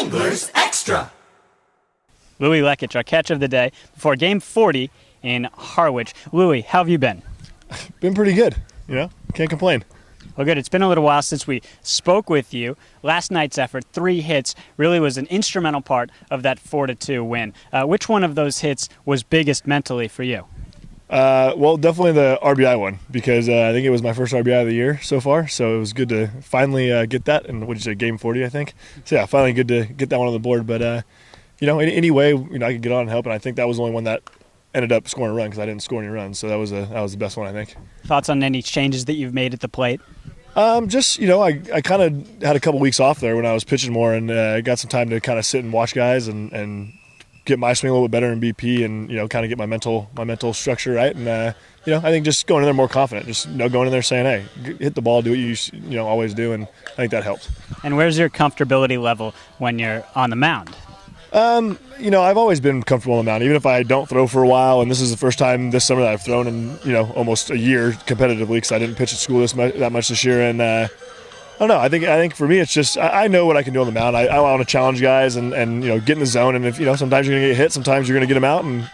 Anglers Extra. Louie Lechich, our catch of the day before Game 40 in Harwich. Louie, how have you been? Been pretty good, can't complain. Well, good. It's been a little while since we spoke with you. Last night's effort, 3 hits, really was an instrumental part of that 4-2 win. Which one of those hits was biggest mentally for you? Well, definitely the RBI one, because I think it was my first RBI of the year so far, so it was good to finally get that, and what did you say, Game 40, I think? So, yeah, finally good to get that one on the board, but, any way, I could get on and help, and I think that was the only one that ended up scoring a run, because I didn't score any runs, so that was the best one, I think. Thoughts on any changes that you've made at the plate? I kind of had a couple weeks off there when I was pitching more, and got some time to kind of sit and watch guys and get my swing a little bit better in BP, and kind of get my mental structure right, and I think just going in there more confident, just going in there saying, hey, hit the ball, do what you always do, and I think that helped. And where's your comfortability level when you're on the mound? I've always been comfortable on the mound, even if I don't throw for a while, and this is the first time this summer that I've thrown in almost a year competitively, because I didn't pitch at school that much this year, and I don't know. I think for me, it's just I know what I can do on the mound. I want to challenge guys and get in the zone. And if sometimes you're gonna get hit, sometimes you're gonna get them out. And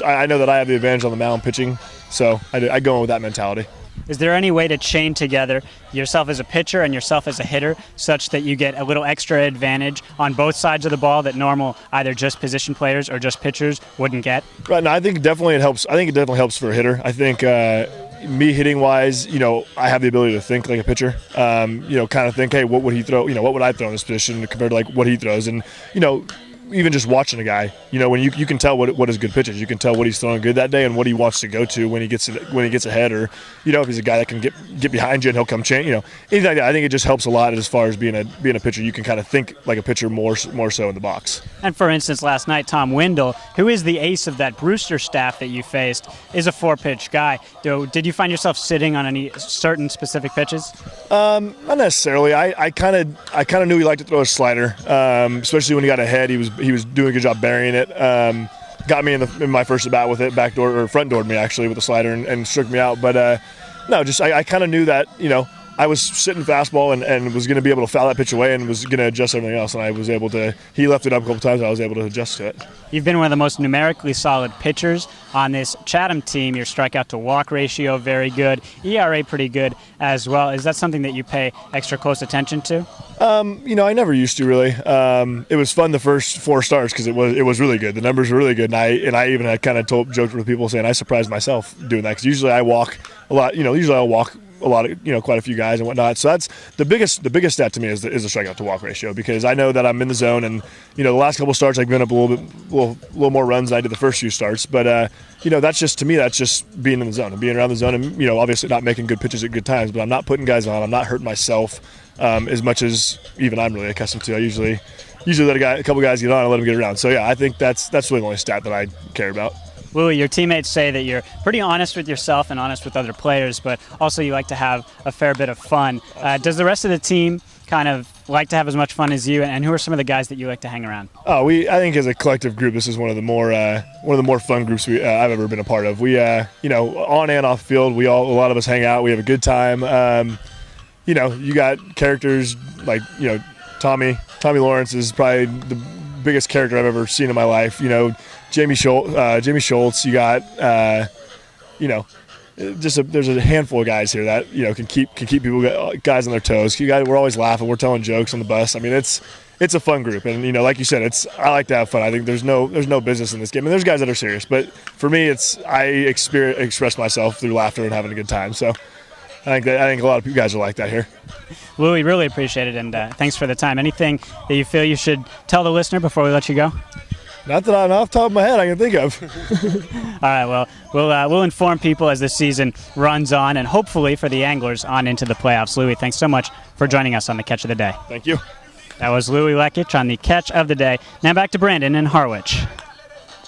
I know that I have the advantage on the mound pitching, so I go in with that mentality. Is there any way to chain together yourself as a pitcher and yourself as a hitter such that you get a little extra advantage on both sides of the ball that normal either just position players or just pitchers wouldn't get? Right. No, I think definitely it helps. I think it definitely helps for a hitter. I think. Me hitting wise, I have the ability to think like a pitcher. Kind of think, hey, what would he throw? What would I throw in this position compared to like what he throws? And even just watching a guy, when you can tell what his good pitch is. You can tell what he's throwing good that day and what he wants to go to when he gets ahead, or if he's a guy that can get behind you and he'll come change. Anything like that. I think it just helps a lot as far as being a pitcher. You can kind of think like a pitcher more so in the box. And for instance, last night, Tom Windle, who is the ace of that Brewster staff that you faced, is a 4-pitch guy. Did you find yourself sitting on any certain specific pitches? Not necessarily. I kind of knew he liked to throw a slider, especially when he got ahead. He was doing a good job burying it. Got me in my first at bat with it, backdoor or front doored me actually with the slider and struck me out. But no, just I kind of knew that I was sitting fastball and was going to be able to foul that pitch away and was going to adjust everything else. And I was able to. He left it up a couple times, and I was able to adjust to it. You've been one of the most numerically solid pitchers on this Chatham team. Your strikeout-to-walk ratio very good, ERA pretty good as well. Is that something that you pay extra close attention to? I never used to really. It was fun the first 4 starts because it was really good. The numbers were really good, and I even had kind of joked with people saying I surprised myself doing that because usually I walk a lot. Usually I'll walk a lot of quite a few guys and whatnot. So that's the biggest stat to me is the strikeout-to-walk ratio, because I know that I'm in the zone, and the last couple starts I've given up a little more runs than I did the first few starts. But that's just being in the zone and being around the zone, and obviously not making good pitches at good times. But I'm not putting guys on. I'm not hurting myself as much as even I'm really accustomed to. I usually let a couple guys get on and let them get around. So yeah, I think that's really the only stat that I care about. Louie, your teammates say that you're pretty honest with yourself and honest with other players, but also you like to have a fair bit of fun. Does the rest of the team kind of like to have as much fun as you, and who are some of the guys that you like to hang around? I think as a collective group, this is one of the more fun groups I've ever been a part of. We on and off the field, a lot of us hang out. We have a good time. You got characters like Tommy Lawrence is probably the biggest character I've ever seen in my life. Jamie Schultz. You got there's a handful of guys here that can keep guys on their toes. We're always laughing. We're telling jokes on the bus. I mean, it's a fun group, and like you said, I like to have fun. I think there's no business in this game, and there's guys that are serious, but for me, I express myself through laughter and having a good time. So I think a lot of you guys are like that here. Louie, really appreciate it, and thanks for the time. Anything that you feel you should tell the listener before we let you go? Not that I'm off the top of my head I can think of. All right, well, we'll inform people as the season runs on, and hopefully for the Anglers on into the playoffs. Louie, thanks so much for joining us on the Catch of the Day. Thank you. That was Louie Lechich on the Catch of the Day. Now back to Brandon in Harwich.